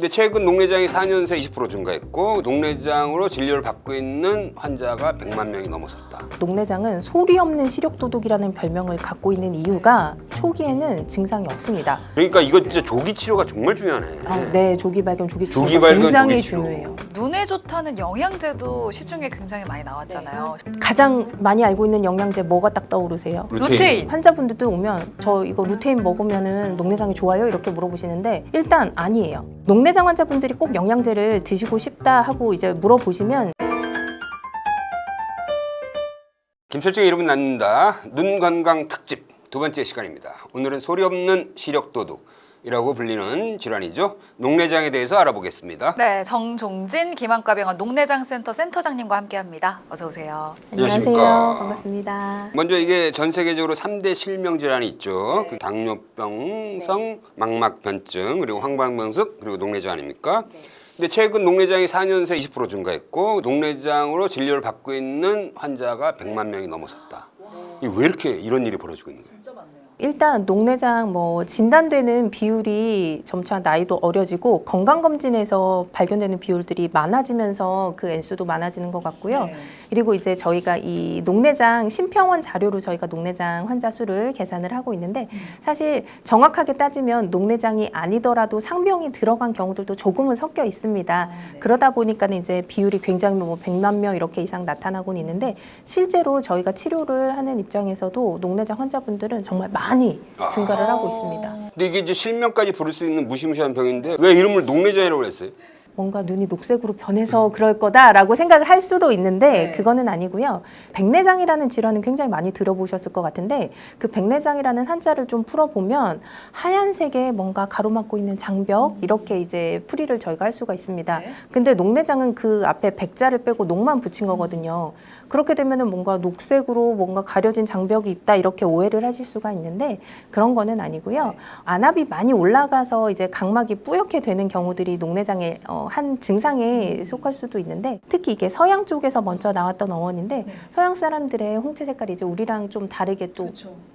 근데 최근 녹내장이 4년새 20% 증가했고 녹내장으로 진료를 받고 있는 환자가 100만 명이 넘어섰다. 녹내장은 소리 없는 시력도둑이라는 별명을 갖고 있는 이유가 초기에는 증상이 없습니다. 그러니까 이거 진짜 조기 치료가 정말 중요하네. 네, 조기 발견, 조기 치료가 조기 발견, 굉장히 조기 치료. 중요해요. 눈에 좋다는 영양제도 시중에 굉장히 많이 나왔잖아요. 가장 많이 알고 있는 영양제 뭐가 딱 떠오르세요? 루테인. 환자분들도 오면 저 이거 루테인 먹으면은 녹내장이 좋아요? 이렇게 물어보시는데 일단 아니에요. 녹내장 환자분들이 꼭 영양제를 드시고 싶다 하고 이제 물어보시면 김철중의 이름은 낳는다. 눈 건강 특집 두 번째 시간입니다. 오늘은 소리 없는 시력도둑이라고 불리는 질환이죠. 녹내장에 대해서 알아보겠습니다. 네, 정종진 김안과병원 녹내장센터 센터장님과 함께합니다. 어서 오세요. 안녕하세요. 안녕하십니까. 반갑습니다. 먼저 이게 전 세계적으로 3대 실명 질환이 있죠. 그 당뇨병성, 망막변증, 그리고 황반변성, 그리고 녹내장 아닙니까? 근데 최근 녹내장이 4년새 20% 증가했고 녹내장으로 진료를 받고 있는 환자가 100만 명이 넘어섰다. 이게 왜 이렇게 이런 일이 벌어지고 있는 거예요? 일단 녹내장 진단되는 비율이 점차 나이도 어려지고 건강검진에서 발견되는 비율들이 많아지면서 그 N수도 많아지는 것 같고요. 네. 그리고 이제 저희가 이 녹내장 심평원 자료로 저희가 녹내장 환자 수를 계산을 하고 있는데 사실 정확하게 따지면 녹내장이 아니더라도 상병이 들어간 경우들도 조금은 섞여 있습니다. 그러다 보니까 이제 비율이 굉장히 100만 명 이렇게 이상 나타나고는 있는데 실제로 저희가 치료를 하는 입장에서도 녹내장 환자분들은 정말 많이 증가를 하고 있습니다. 근데 이게 이제 실명까지 부를 수 있는 무시무시한 병인데 왜 이름을 녹내장이라고 그랬어요? 뭔가 눈이 녹색으로 변해서 그럴 거다라고 생각을 할 수도 있는데 그거는 아니고요. 백내장이라는 질환은 굉장히 많이 들어보셨을 것 같은데 그 백내장이라는 한자를 좀 풀어보면 하얀색의 뭔가 가로막고 있는 장벽 이렇게 이제 풀이를 저희가 할 수가 있습니다. 근데 녹내장은 그 앞에 백자를 빼고 녹만 붙인 거거든요. 그렇게 되면은 뭔가 녹색으로 뭔가 가려진 장벽이 있다 이렇게 오해를 하실 수가 있는데 그런 거는 아니고요. 안압이 많이 올라가서 이제 각막이 뿌옇게 되는 경우들이 녹내장의 한 증상에 속할 수도 있는데 특히 이게 서양 쪽에서 먼저 나왔던 어원인데 서양 사람들의 홍채 색깔이 이제 우리랑 좀 다르게 또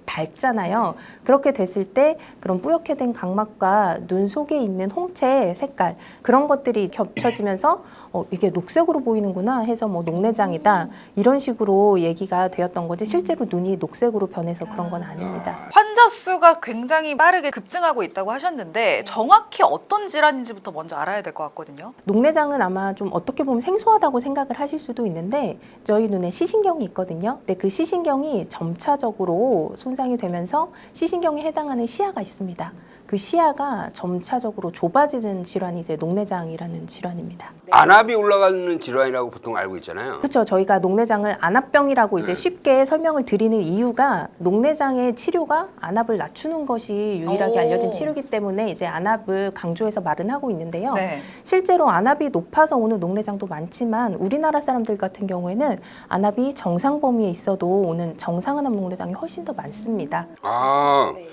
밝잖아요. 그렇게 됐을 때 그런 뿌옇게 된 각막과 눈 속에 있는 홍채 색깔 그런 것들이 겹쳐지면서 이게 녹색으로 보이는구나 해서 녹내장이다 이런 식으로 얘기가 되었던 거지 실제로 눈이 녹색으로 변해서 그런 건 아닙니다. 환자 수가 굉장히 빠르게 급증하고 있다고 하셨는데 정확히 어떤 질환인지부터 먼저 알아야 될 것 같거든요. 녹내장은 아마 좀 어떻게 보면 생소하다고 생각을 하실 수도 있는데 저희 눈에 시신경이 있거든요. 근데 그 시신경이 점차적으로 손상이 되면서 시신경에 해당하는 시야가 있습니다. 그 시야가 점차적으로 좁아지는 질환이 이제 녹내장이라는 질환입니다. 안압이 올라가는 질환이라고 보통 알고 있잖아요. 그렇죠. 저희가 녹내장을 안압병이라고 이제 쉽게 설명을 드리는 이유가 녹내장의 치료가 안압을 낮추는 것이 유일하게 알려진 치료이기 때문에 이제 안압을 강조해서 말은 하고 있는데요. 네. 실제로 안압이 높아서 오는 녹내장도 많지만 우리나라 사람들 같은 경우에는 안압이 정상 범위에 있어도 오는 정상안압 녹내장이 훨씬 더 많습니다.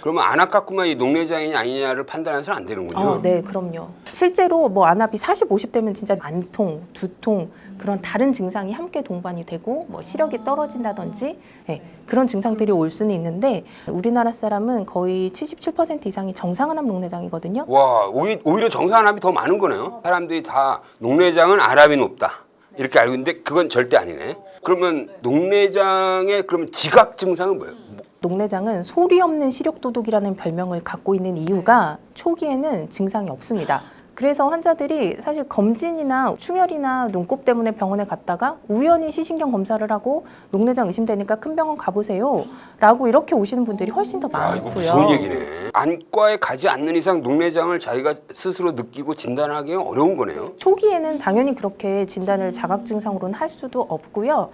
그러면 안압 갖고만 이 녹내장이냐 아니냐를 판단해서는 안 되는군요. 네, 그럼요. 실제로 안압이 40, 50 되면 진짜 안통, 두통 그런 다른 증상이 함께 동반이 되고 시력이 떨어진다든지 그런 증상들이 올 수는 있는데 우리나라 사람은 거의 77% 이상이 정상안압 녹내장이거든요. 와, 오히려 정상안압이 더 많은 거네요. 사람들이 다 녹내장은 안압이 높다 이렇게 알고 있는데 그건 절대 아니네. 그러면 녹내장의 그러면 지각 증상은 뭐예요? 녹내장은 소리 없는 시력도둑이라는 별명을 갖고 있는 이유가 초기에는 증상이 없습니다. 그래서 환자들이 사실 검진이나 충혈이나 눈곱 때문에 병원에 갔다가 우연히 시신경 검사를 하고 녹내장 의심되니까 큰 병원 가보세요 라고 이렇게 오시는 분들이 훨씬 더 이거 많고요. 무서운 얘기네. 안과에 가지 않는 이상 녹내장을 자기가 스스로 느끼고 진단하기가 어려운 거네요. 초기에는 당연히 그렇게 진단을 자각 증상으로는 할 수도 없고요.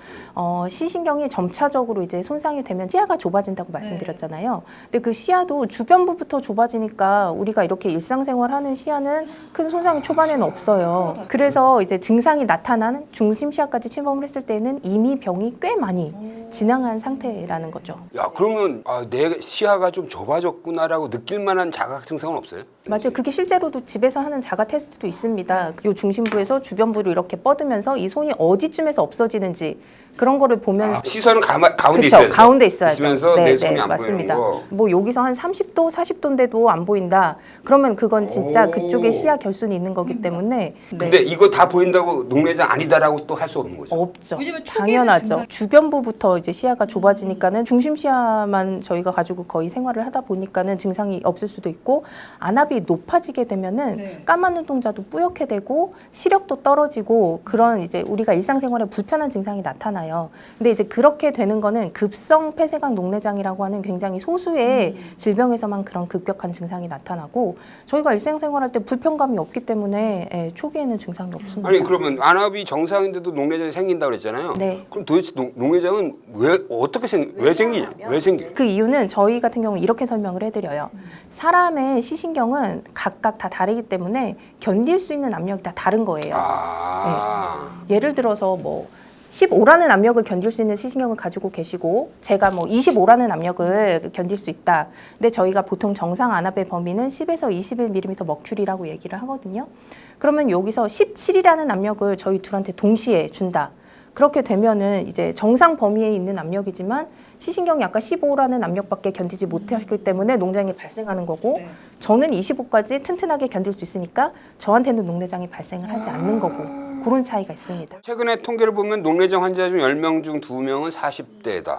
시신경이 점차적으로 이제 손상이 되면 시야가 좁아진다고 말씀드렸잖아요. 근데 그 시야도 주변부부터 좁아지니까 우리가 이렇게 일상생활하는 시야는 큰 손상이 초반에는 없어요. 그래서 이제 증상이 나타나는 중심 시야까지 침범을 했을 때는 이미 병이 꽤 많이 진행한 상태라는 거죠. 야, 그러면 내 시야가 좀 좁아졌구나라고 느낄 만한 자각 증상은 없어요? 맞아요. 그게 실제로도 집에서 하는 자가 테스트도 있습니다. 요 중심부에서 주변부를 이렇게 뻗으면서 이 손이 어디쯤에서 없어지는지 그런 거를 보면서 시선은 가운데 그쵸, 있어야죠. 가운데 있어야죠. 있으면서 내 손이 안 맞습니다. 보이는 거. 뭐 여기서 한 30도, 40도인데도 안 보인다. 그러면 그건 진짜 오. 그쪽에 시야 결손이 있는 거기 때문에 근데 이거 다 보인다고 녹내장 아니다라고 또 할 수 없는 거죠. 없죠. 왜냐면 초기에는 당연하죠. 증상- 주변부부터 이제 시야가 좁아지니까는 중심 시야만 저희가 가지고 거의 생활을 하다 보니까는 증상이 없을 수도 있고 안압이 높아지게 되면은 네. 까만 눈동자도 뿌옇게 되고 시력도 떨어지고 그런 이제 우리가 일상생활에 불편한 증상이 나타나요. 근데 이제 그렇게 되는 거는 급성 폐쇄각 녹내장이라고 하는 굉장히 소수의 질병에서만 그런 급격한 증상이 나타나고 저희가 일상생활할 때 불편감이 없기 때문에 예, 초기에는 증상이 없습니다. 아니 그러면 안압이 정상인데도 녹내장이 생긴다고 그랬잖아요. 네. 그럼 도대체 녹내장은 왜 생기냐? 왜 생겨요? 그 이유는 저희 같은 경우 이렇게 설명을 해드려요. 사람의 시신경은 각각 다 다르기 때문에 견딜 수 있는 압력이 다 다른 거예요. 예를 들어서 뭐 15라는 압력을 견딜 수 있는 시신경을 가지고 계시고 제가 뭐 25라는 압력을 견딜 수 있다. 근데 저희가 보통 정상 안압의 범위는 10에서 21mm 머큐리라고 얘기를 하거든요. 그러면 여기서 17이라는 압력을 저희 둘한테 동시에 준다. 그렇게 되면은 이제 정상 범위에 있는 압력이지만 시신경이 아까 15라는 압력밖에 견디지 못했기 때문에 녹내장이 발생하는 거고 네. 저는 25까지 튼튼하게 견딜 수 있으니까 저한테는 녹내장이 발생을 하지 않는 거고 그런 차이가 있습니다. 최근에 통계를 보면 녹내장 환자 중 10명 중 2명은 40대다.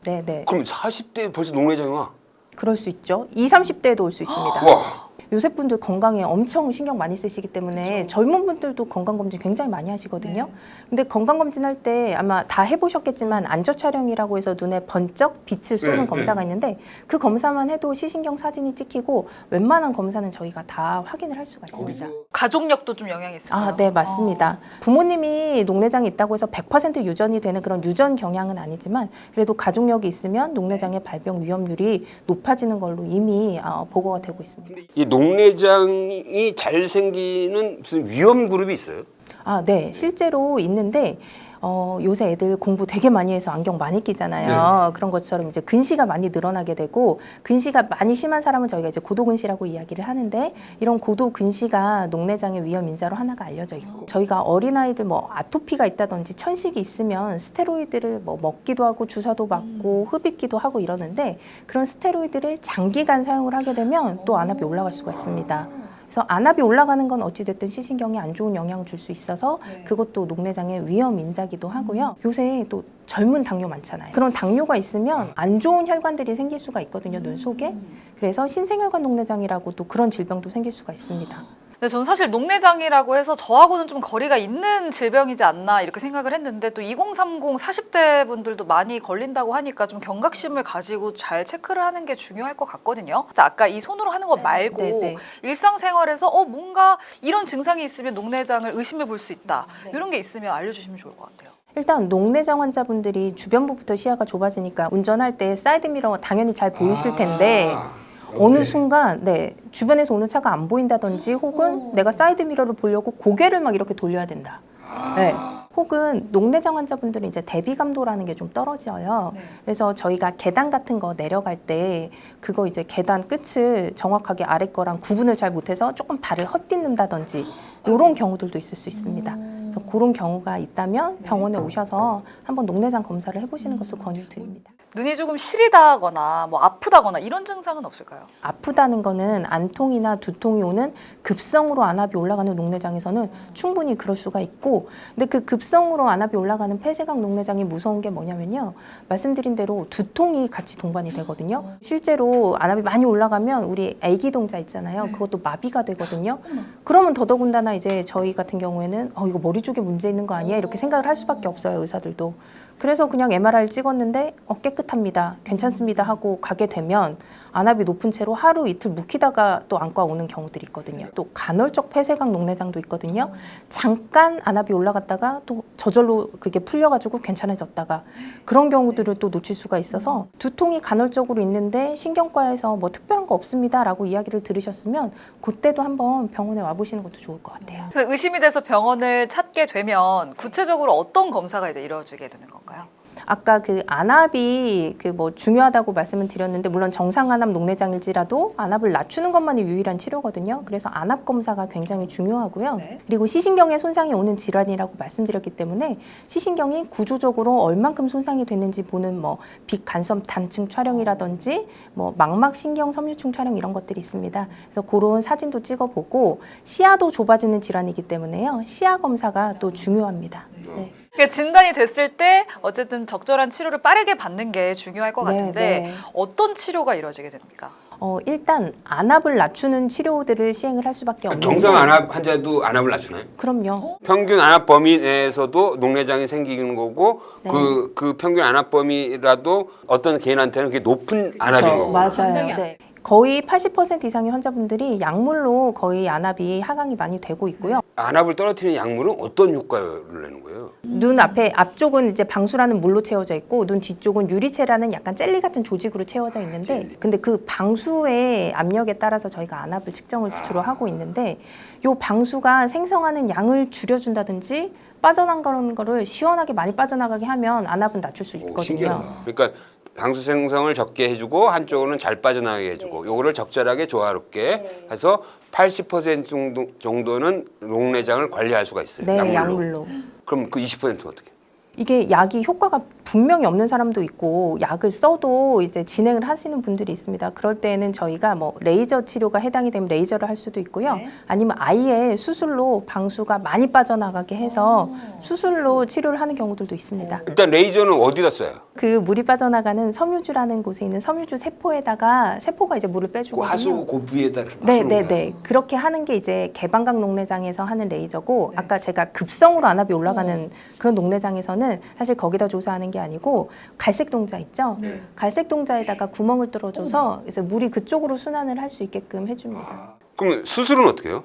네네. 그럼 40대에 벌써 녹내장이 와? 그럴 수 있죠. 20, 30대에도 올 수 있습니다. 와. 요새 분들 건강에 엄청 신경 많이 쓰시기 때문에 젊은 분들도 건강검진 굉장히 많이 하시거든요. 근데 건강검진 할 때 아마 다 해보셨겠지만 안저 촬영이라고 해서 눈에 번쩍 빛을 쏘는 네, 검사가 있는데 그 검사만 해도 시신경 사진이 찍히고 웬만한 검사는 저희가 다 확인을 할 수가 있습니다. 가족력도 좀 영향이 있을까요? 아, 네, 맞습니다. 부모님이 녹내장이 있다고 해서 100% 유전이 되는 그런 유전 경향은 아니지만 그래도 가족력이 있으면 녹내장의 발병 위험률이 높아지는 걸로 이미 보고가 되고 있습니다. 이 녹내장이 잘 생기는 무슨 위험 그룹이 있어요? 아, 네. 실제로 있는데 요새 애들 공부 되게 많이 해서 안경 많이 끼잖아요. 그런 것처럼 이제 근시가 많이 늘어나게 되고 근시가 많이 심한 사람은 저희가 이제 고도근시라고 이야기를 하는데 이런 고도근시가 녹내장의 위험 인자로 하나가 알려져 있고 저희가 어린아이들 뭐 아토피가 있다든지 천식이 있으면 스테로이드를 뭐 먹기도 하고 주사도 맞고 흡입기도 하고 이러는데 그런 스테로이드를 장기간 사용을 하게 되면 또 안압이 올라갈 수가 있습니다. 그래서 안압이 올라가는 건 어찌됐든 시신경에 안 좋은 영향을 줄 수 있어서 그것도 녹내장의 위험 인자기도 하고요. 요새 또 젊은 당뇨 많잖아요. 그런 당뇨가 있으면 안 좋은 혈관들이 생길 수가 있거든요, 눈 속에. 그래서 신생혈관 녹내장이라고 또 그런 질병도 생길 수가 있습니다. 근데 저는 사실 녹내장이라고 해서 저하고는 좀 거리가 있는 질병이지 않나 이렇게 생각을 했는데 또 2030 40대 분들도 많이 걸린다고 하니까 좀 경각심을 가지고 잘 체크를 하는 게 중요할 것 같거든요. 아까 이 손으로 하는 거 말고 네. 일상생활에서 뭔가 이런 증상이 있으면 녹내장을 의심해 볼 수 있다. 이런 게 있으면 알려주시면 좋을 것 같아요. 일단 녹내장 환자분들이 주변부부터 시야가 좁아지니까 운전할 때 사이드미러 당연히 잘 보이실 텐데 어느 순간 주변에서 오는 차가 안 보인다든지 혹은 내가 사이드미러를 보려고 고개를 막 이렇게 돌려야 된다. 네. 혹은 녹내장 환자분들은 이제 대비감도라는 게 좀 떨어져요. 그래서 저희가 계단 같은 거 내려갈 때 그거 이제 계단 끝을 정확하게 아래 거랑 구분을 잘 못해서 조금 발을 헛디는다든지 이런 경우들도 있을 수 있습니다. 그래서 그런 경우가 있다면 병원에 오셔서 한번 녹내장 검사를 해보시는 것을 권유드립니다. 눈이 조금 시리다거나 뭐 아프다거나 이런 증상은 없을까요? 아프다는 거는 안통이나 두통이 오는 급성으로 안압이 올라가는 녹내장에서는 충분히 그럴 수가 있고 근데 그 급성으로 안압이 올라가는 폐쇄각 녹내장이 무서운 게 뭐냐면요. 말씀드린 대로 두통이 같이 동반이 되거든요. 실제로 안압이 많이 올라가면 우리 애기 동자 있잖아요. 그것도 마비가 되거든요. 그러면 더더군다나 이제 저희 같은 경우에는 이거 머리 쪽에 문제 있는 거 아니야? 이렇게 생각을 할 수밖에 없어요. 의사들도. 그래서 그냥 MRI를 찍었는데 깨끗합니다. 괜찮습니다 하고 가게 되면 안압이 높은 채로 하루 이틀 묵히다가 또 안과 오는 경우들이 있거든요. 또 간헐적 폐쇄각 녹내장도 있거든요. 잠깐 안압이 올라갔다가 또 저절로 그게 풀려가지고 괜찮아졌다가 그런 경우들을 또 놓칠 수가 있어서 두통이 간헐적으로 있는데 신경과에서 뭐 특별한 거 없습니다 라고 이야기를 들으셨으면 그때도 한번 병원에 와보시는 것도 좋을 것 같아요. 그래서 의심이 돼서 병원을 찾게 되면 구체적으로 어떤 검사가 이제 이루어지게 되는 건가요? 아까 그 안압이 그 뭐 중요하다고 말씀을 드렸는데 물론 정상 안압 녹내장일지라도 안압을 낮추는 것만이 유일한 치료거든요. 그래서 안압 검사가 굉장히 중요하고요. 네. 그리고 시신경에 손상이 오는 질환이라고 말씀드렸기 때문에 시신경이 구조적으로 얼만큼 손상이 됐는지 보는 뭐 빛간섭 단층 촬영이라든지 뭐 망막 신경 섬유층 촬영 이런 것들이 있습니다. 그래서 그런 사진도 찍어보고 시야도 좁아지는 질환이기 때문에요. 시야 검사가 또 중요합니다. 네. 그러니까 진단이 됐을 때 어쨌든 적절한 치료를 빠르게 받는 게 중요할 것 네, 같은데 네. 어떤 치료가 이루어지게 됩니까? 일단 안압을 낮추는 치료들을 시행을 할 수밖에 없는데 정상 안압 환자도 안압을 낮추나요? 그럼요. 평균 안압 범위 내에서도 녹내장이 생기는 거고 네. 그 평균 안압 범위라도 어떤 개인한테는 그게 높은 안압인 거고. 맞아요. 네. 거의 80% 이상의 환자분들이 약물로 거의 안압이 하강이 많이 되고 있고요. 안압을 떨어뜨리는 약물은 어떤 효과를 내는 거예요? 눈 앞쪽은 이제 방수라는 물로 채워져 있고 눈 뒤쪽은 유리체라는 약간 젤리 같은 조직으로 채워져 있는데 근데 그 방수의 압력에 따라서 저희가 안압을 측정을 주로 하고 있는데 요 방수가 생성하는 양을 줄여준다든지 빠져나가는 거를 시원하게 많이 빠져나가게 하면 안압은 낮출 수 있거든요. 신기하다. 그러니까 방수 생성을 적게 해주고 한쪽으로는 잘 빠져나가게 해주고 요거를 적절하게 조화롭게 해서 80% 정도는 녹내장을 관리할 수가 있어요. 네, 약물로. 약물로. 그럼 그 20%는 어떻게? 이게 약이 효과가 분명히 없는 사람도 있고 약을 써도 이제 진행을 하시는 분들이 있습니다. 그럴 때는 저희가 뭐 레이저 치료가 해당이 되면 레이저를 할 수도 있고요. 네. 아니면 아예 수술로 방수가 많이 빠져나가게 해서 수술로 치료를 하는 경우들도 있습니다. 일단 레이저는 어디다 써요? 그 물이 빠져나가는 섬유주라는 곳에 있는 섬유주 세포에다가 세포가 이제 물을 그 빼주거든요. 하수 그 부위에다 이렇게 막 네, 쏘는 네, 거야? 네. 그렇게 하는 게 이제 개방각 녹내장에서 하는 레이저고 아까 제가 급성으로 안압이 올라가는 그런 녹내장에서는 사실 거기다 조사하는 게 아니고 갈색 동자 있죠? 갈색 동자에다가 구멍을 뚫어줘서 이제 물이 그쪽으로 순환을 할 수 있게끔 해줍니다. 그럼 수술은 어떻게 해요?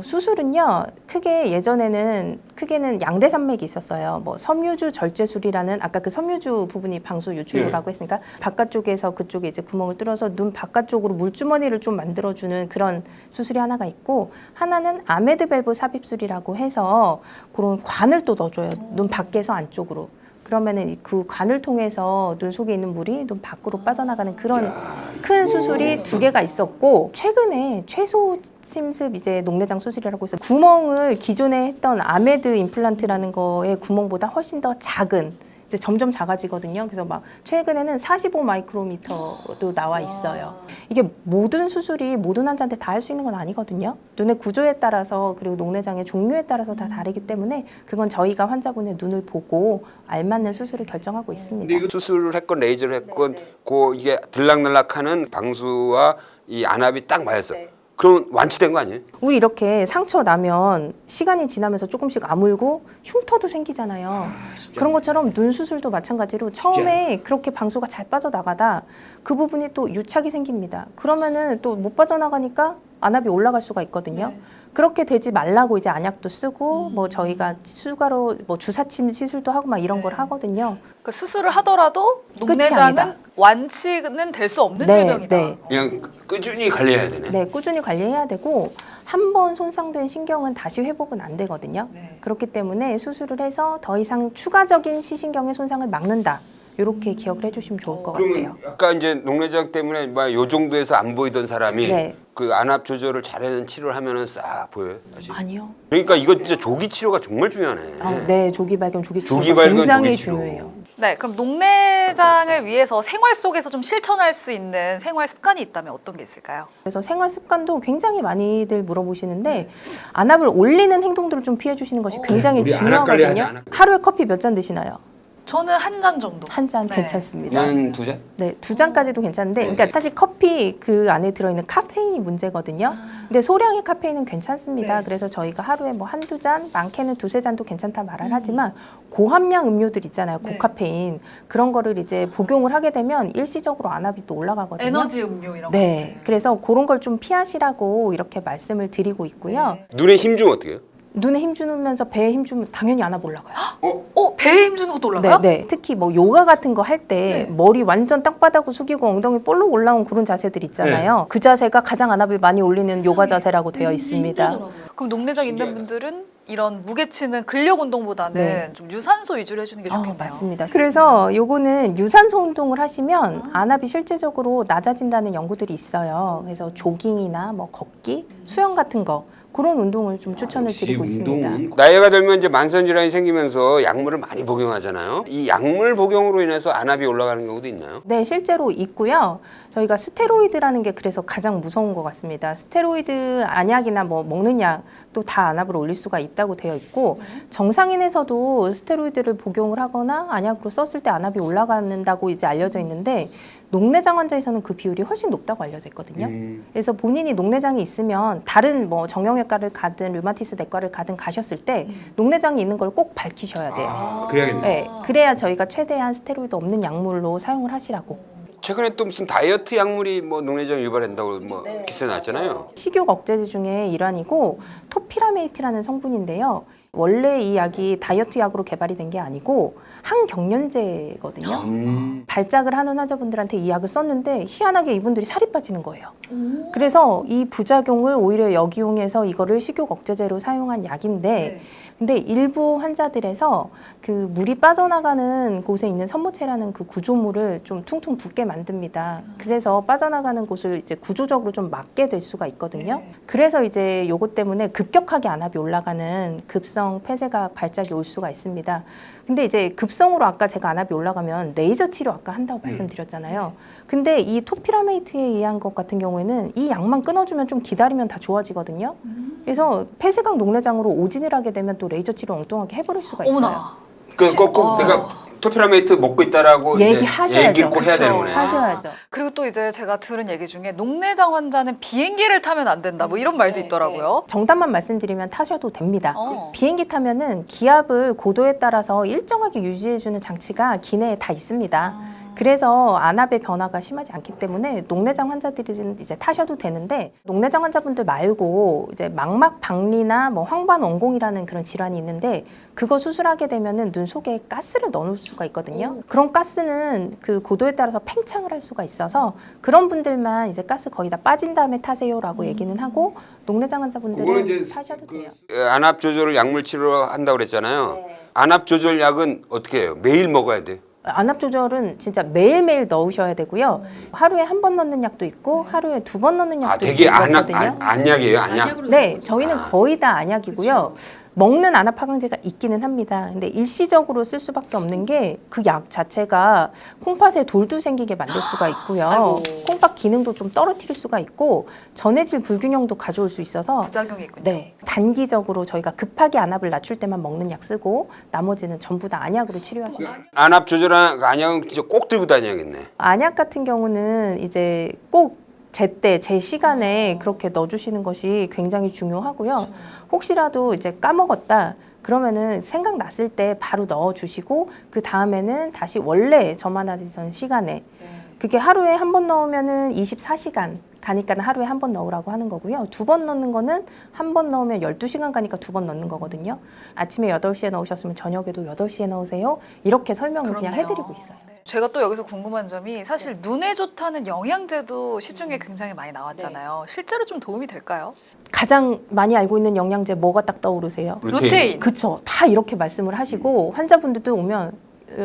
수술은요, 크게는 양대산맥이 있었어요. 뭐 섬유주 절제술이라는 아까 그 섬유주 부분이 방수 유출구라고 했으니까 바깥쪽에서 그쪽에 이제 구멍을 뚫어서 눈 바깥쪽으로 물주머니를 좀 만들어주는 그런 수술이 하나가 있고 하나는 아메드 밸브 삽입술이라고 해서 그런 관을 또 넣어줘요. 눈 밖에서 안쪽으로. 그러면은 그 관을 통해서 눈 속에 있는 물이 눈 밖으로 빠져나가는 그런 큰 수술이 2개가 있었고 최근에 최소 침습 이제 녹내장 수술이라고 해서 구멍을 기존에 했던 아메드 임플란트라는 거의 구멍보다 훨씬 더 작은 이제 점점 작아지거든요. 그래서 막 최근에는 45 마이크로미터도 나와 있어요. 이게 모든 수술이 모든 환자한테 다 할 수 있는 건 아니거든요. 눈의 구조에 따라서 그리고 녹내장의 종류에 따라서 다 다르기 때문에 그건 저희가 환자분의 눈을 보고 알맞는 수술을 결정하고 있습니다. 근데 이거 수술을 했건 레이저를 했건 그 이게 들락날락하는 방수와 이 안압이 딱 맞았어. 그럼 완치된 거 아니에요? 우리 이렇게 상처 나면 시간이 지나면서 조금씩 아물고 흉터도 생기잖아요. 그런 것처럼 눈 수술도 마찬가지로 처음에 그렇게 방수가 잘 빠져나가다 그 부분이 또 유착이 생깁니다. 그러면은 또 못 빠져나가니까 안압이 올라갈 수가 있거든요. 그렇게 되지 말라고 이제 안약도 쓰고 뭐 저희가 추가로 뭐 주사침 시술도 하고 막 이런 걸 하거든요. 그 수술을 하더라도 끝이 녹내장은 아니다. 완치는 될 수 없는 네, 질병이다. 네. 그냥 꾸준히 관리해야 되네. 네, 꾸준히 관리해야 되고 한 번 손상된 신경은 다시 회복은 안 되거든요. 네. 그렇기 때문에 수술을 해서 더 이상 추가적인 시신경의 손상을 막는다. 이렇게 기억을 해주시면 좋을 것 같아요. 그러면 아까 이제 녹내장 때문에 막 요 정도에서 안 보이던 사람이 네. 그 안압 조절을 잘하는 치료를 하면은 싹 보여요. 다시. 아니요. 그러니까 이거 진짜 조기 치료가 정말 중요하네. 네, 조기 발견, 조기 치료가 조기 발견, 굉장히 조기 치료. 중요해요. 네, 그럼 녹내장을 위해서 생활 속에서 좀 실천할 수 있는 생활 습관이 있다면 어떤 게 있을까요? 그래서 생활 습관도 굉장히 많이들 물어보시는데 안압을 올리는 행동들을 좀 피해 주시는 것이 굉장히 우리 안압 관리 하지 중요하거든요. 않아? 하루에 커피 몇 잔 드시나요? 저는 한 잔 정도. 한 잔 네. 괜찮습니다. 한 2잔? 네, 2잔까지도 괜찮은데, 그러니까 사실 커피 그 안에 들어있는 카페인이 문제거든요. 근데 소량의 카페인은 괜찮습니다. 네. 그래서 저희가 하루에 뭐 한두 잔, 많게는 2~3잔도 괜찮다 말을 하지만 고함량 음료들 있잖아요. 네. 고카페인. 그런 거를 이제 복용을 하게 되면 일시적으로 안압이 또 올라가거든요. 에너지 음료 이런 네, 것들. 그래서 그런 걸 좀 피하시라고 이렇게 말씀을 드리고 있고요. 네. 눈에 힘 주면 어떻게 해요? 눈에 힘 주면서 배에 힘 주면 당연히 안압 올라가요. 배에 힘주는 것도 올라가요? 네, 네. 특히 뭐 요가 같은 거 할 때 머리 완전 땅바닥으로 숙이고 엉덩이 볼록 올라온 그런 자세들 있잖아요. 네. 그 자세가 가장 안압을 많이 올리는 요가 자세라고 되어 있습니다. 그럼 녹내장 있는 분들은 이런 무게치는 근력 운동보다는 네. 좀 유산소 위주로 해주는 게 좋겠네요. 맞습니다. 그래서 요거는 유산소 운동을 하시면 안압이 실제적으로 낮아진다는 연구들이 있어요. 그래서 조깅이나 뭐 걷기, 수영 같은 거 그런 운동을 좀 추천을 드리고 있습니다. 나이가 들면 이제 만성 질환이 생기면서 약물을 많이 복용하잖아요. 이 약물 복용으로 인해서 안압이 올라가는 경우도 있나요? 네, 실제로 있고요. 저희가 스테로이드라는 게 그래서 가장 무서운 것 같습니다. 스테로이드 안약이나 뭐 먹는 약도 다 안압을 올릴 수가 있다고 되어 있고 정상인에서도 스테로이드를 복용을 하거나 안약으로 썼을 때 안압이 올라간다고 이제 알려져 있는데 녹내장 환자에서는 그 비율이 훨씬 높다고 알려져 있거든요. 그래서 본인이 녹내장이 있으면 다른 뭐 정형외과를 가든 류마티스 내과를 가든 가셨을 때 녹내장이 있는 걸 꼭 밝히셔야 돼요. 그래야겠네. 네, 그래야 저희가 최대한 스테로이드 없는 약물로 사용을 하시라고. 최근에 또 무슨 다이어트 약물이 뭐 녹내장 유발한다고 뭐 기사 나왔잖아요. 식욕 억제제 중에 일환이고 토피라메이트라는 성분인데요. 원래 이 약이 다이어트 약으로 개발이 된 게 아니고 항경련제거든요. 발작을 하는 환자분들한테 이 약을 썼는데 희한하게 이분들이 살이 빠지는 거예요. 그래서 이 부작용을 오히려 역이용해서 이거를 식욕 억제제로 사용한 약인데 근데 일부 환자들에서 그 물이 빠져나가는 곳에 있는 섬모체라는 그 구조물을 좀 퉁퉁 붓게 만듭니다. 그래서 빠져나가는 곳을 이제 구조적으로 좀 막게 될 수가 있거든요. 그래서 이제 요것 때문에 급격하게 안압이 올라가는 급성 폐쇄각 발작이 올 수가 있습니다. 근데 이제 급성으로 아까 제가 안압이 올라가면 레이저 치료 아까 한다고 말씀드렸잖아요. 근데 이 토피라메이트에 의한 것 같은 경우에는 이 약만 끊어주면 좀 기다리면 다 좋아지거든요. 그래서 폐쇄각 녹내장으로 오진을 하게 되면 또 레이저 치료 엉뚱하게 해버릴 수가 있어요. 어머나. 꼭 내가 토피라메이트 먹고 있다라고 얘기하셔야죠. 얘기를 꼭 해야 되는 거네. 하셔야죠. 그리고 또 이제 제가 들은 얘기 중에 녹내장 환자는 비행기를 타면 안 된다 뭐 이런 말도 있더라고요. 정답만 말씀드리면 타셔도 됩니다. 비행기 타면은 기압을 고도에 따라서 일정하게 유지해주는 장치가 기내에 다 있습니다. 그래서 안압의 변화가 심하지 않기 때문에 녹내장 환자들은 이제 타셔도 되는데 녹내장 환자분들 말고 이제 망막 박리나 뭐 황반원공이라는 그런 질환이 있는데 그거 수술하게 되면은 눈 속에 가스를 넣어놓을 수가 있거든요. 그런 가스는 그 고도에 따라서 팽창을 할 수가 있어서 그런 분들만 이제 가스 거의 다 빠진 다음에 타세요라고 얘기는 하고 녹내장 환자분들은 타셔도 돼요. 안압 조절을 약물 치료로 한다고 그랬잖아요. 안압 조절 약은 어떻게 해요? 매일 먹어야 돼. 안압 조절은 진짜 매일매일 넣으셔야 되고요. 하루에 한 번 넣는 약도 있고 하루에 2번 넣는 약도 되게 있거든요. 안약이에요, 안약? 네, 저희는 거의 다 안약이고요. 먹는 안압 하강제가 있기는 합니다. 근데 일시적으로 쓸 수밖에 없는 게 그 약 자체가 콩팥에 돌도 생기게 만들 수가 있고요. 콩팥 기능도 좀 떨어뜨릴 수가 있고 전해질 불균형도 가져올 수 있어서 부작용이 있군요. 네, 단기적으로 저희가 급하게 안압을 낮출 때만 먹는 약 쓰고 나머지는 전부 다 안약으로 치료하시면 돼요. 안압 조절한 안약은 진짜 꼭 들고 다녀야겠네. 안약 같은 경우는 이제 꼭 제때, 제 시간에 그렇게 넣어주시는 것이 굉장히 중요하고요. 혹시라도 이제 까먹었다. 그러면은 생각났을 때 바로 넣어주시고 그 다음에는 다시 원래 저만 하던 시간에 그게 하루에 한 번 넣으면은 24시간 가니까 하루에 한 번 넣으라고 하는 거고요. 2번 넣는 거는 한 번 넣으면 12시간 가니까 2번 넣는 거거든요. 아침에 8시에 넣으셨으면 저녁에도 8시에 넣으세요. 이렇게 설명을 그냥 해드리고 있어요. 제가 또 여기서 궁금한 점이 사실 눈에 좋다는 영양제도 시중에 굉장히 많이 나왔잖아요. 실제로 좀 도움이 될까요? 가장 많이 알고 있는 영양제 뭐가 딱 떠오르세요? 루테인. 그쵸. 다 이렇게 말씀을 하시고 환자분들도 오면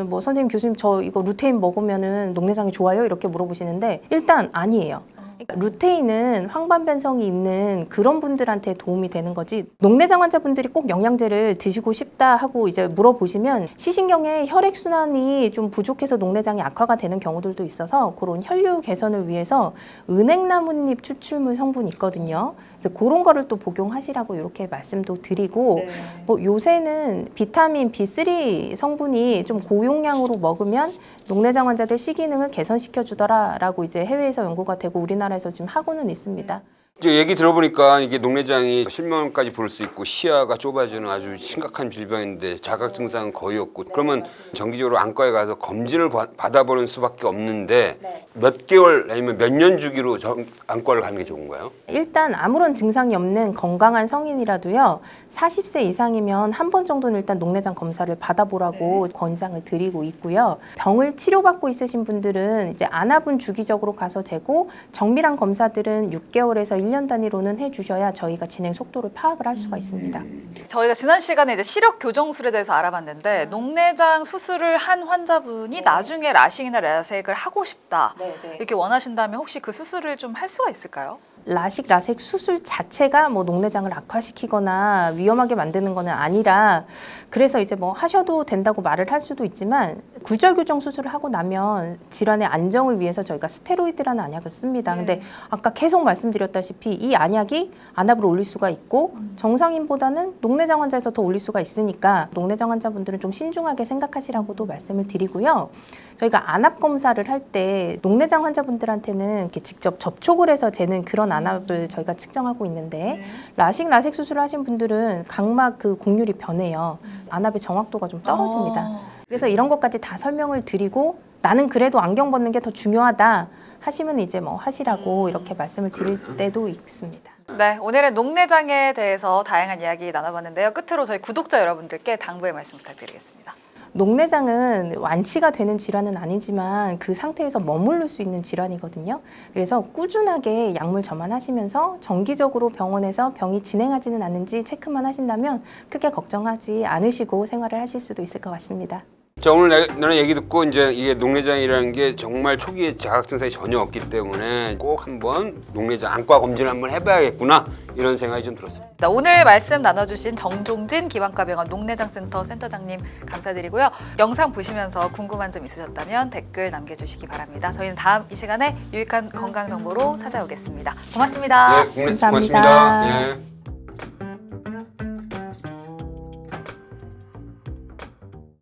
뭐 선생님 교수님 저 이거 루테인 먹으면은 녹내장이 좋아요? 이렇게 물어보시는데 일단 아니에요. 그러니까 루테인은 황반 변성이 있는 그런 분들한테 도움이 되는 거지 녹내장 환자분들이 꼭 영양제를 드시고 싶다 하고 이제 물어보시면 시신경의 혈액순환이 좀 부족해서 녹내장이 악화가 되는 경우들도 있어서 그런 혈류 개선을 위해서 은행나뭇잎 추출물 성분이 있거든요. 그래서 그런 거를 또 복용하시라고 이렇게 말씀도 드리고 뭐 요새는 비타민 B3 성분이 좀 고용량으로 먹으면 녹내장 환자들 시기능을 개선시켜 주더라라고 이제 해외에서 연구가 되고 우리나라에서 지금 하고는 있습니다. 이제 얘기 들어보니까 이게 녹내장이 실명까지 부를 수 있고 시야가 좁아지는 아주 심각한 질병인데 자각 증상은 거의 없고 그러면 정기적으로 안과에 가서 검진을 받아보는 수밖에 없는데 몇 개월 아니면 몇 년 주기로 안과를 가는 게 좋은가요? 일단 아무런 증상이 없는 건강한 성인이라도요 40세 이상이면 한 번 정도는 일단 녹내장 검사를 받아보라고 권장을 드리고 있고요. 병을 치료받고 있으신 분들은 이제 안압은 주기적으로 가서 재고 정밀한 검사들은 6개월에서 1년 단위로는 해주셔야 저희가 진행 속도를 파악을 할 수가 있습니다. 저희가 지난 시간에 이제 시력 교정술에 대해서 알아봤는데 녹내장 수술을 한 환자분이 나중에 라식이나 라섹을 하고 싶다 이렇게 원하신다면 혹시 그 수술을 좀 할 수가 있을까요? 라식, 라섹 수술 자체가 뭐 녹내장을 악화시키거나 위험하게 만드는 거는 아니라 그래서 이제 뭐 하셔도 된다고 말을 할 수도 있지만 굴절 교정 수술을 하고 나면 질환의 안정을 위해서 저희가 스테로이드라는 안약을 씁니다. 근데 아까 계속 말씀드렸다시피 이 안약이 안압을 올릴 수가 있고 정상인보다는 녹내장 환자에서 더 올릴 수가 있으니까 녹내장 환자분들은 좀 신중하게 생각하시라고도 말씀을 드리고요. 저희가 안압 검사를 할 때 녹내장 환자분들한테는 이렇게 직접 접촉을 해서 재는 그런 안압을 저희가 측정하고 있는데 라식, 라섹 수술을 하신 분들은 각막 그 곡률이 변해요. 안압의 정확도가 좀 떨어집니다. 그래서 이런 것까지 다 설명을 드리고 나는 그래도 안경 벗는 게 더 중요하다 하시면 이제 뭐 하시라고 이렇게 말씀을 드릴 때도 있습니다. 네, 오늘은 녹내장에 대해서 다양한 이야기 나눠봤는데요. 끝으로 저희 구독자 여러분들께 당부의 말씀 부탁드리겠습니다. 녹내장은 완치가 되는 질환은 아니지만 그 상태에서 머무를 수 있는 질환이거든요. 그래서 꾸준하게 약물 저만하시면서 정기적으로 병원에서 병이 진행하지는 않는지 체크만 하신다면 크게 걱정하지 않으시고 생활을 하실 수도 있을 것 같습니다. 자, 오늘 너는 얘기 듣고 이제 이게 녹내장이라는 게 정말 초기에 자각 증상이 전혀 없기 때문에 꼭 한번 녹내장 안과 검진을 한번 해봐야겠구나 이런 생각이 좀 들었습니다. 자, 오늘 말씀 나눠주신 정종진 기방과병원 녹내장센터 센터장님 감사드리고요. 영상 보시면서 궁금한 점 있으셨다면 댓글 남겨주시기 바랍니다. 저희는 다음 이 시간에 유익한 건강 정보로 찾아오겠습니다. 고맙습니다. 예, 감사합니다. 고맙습니다. 예.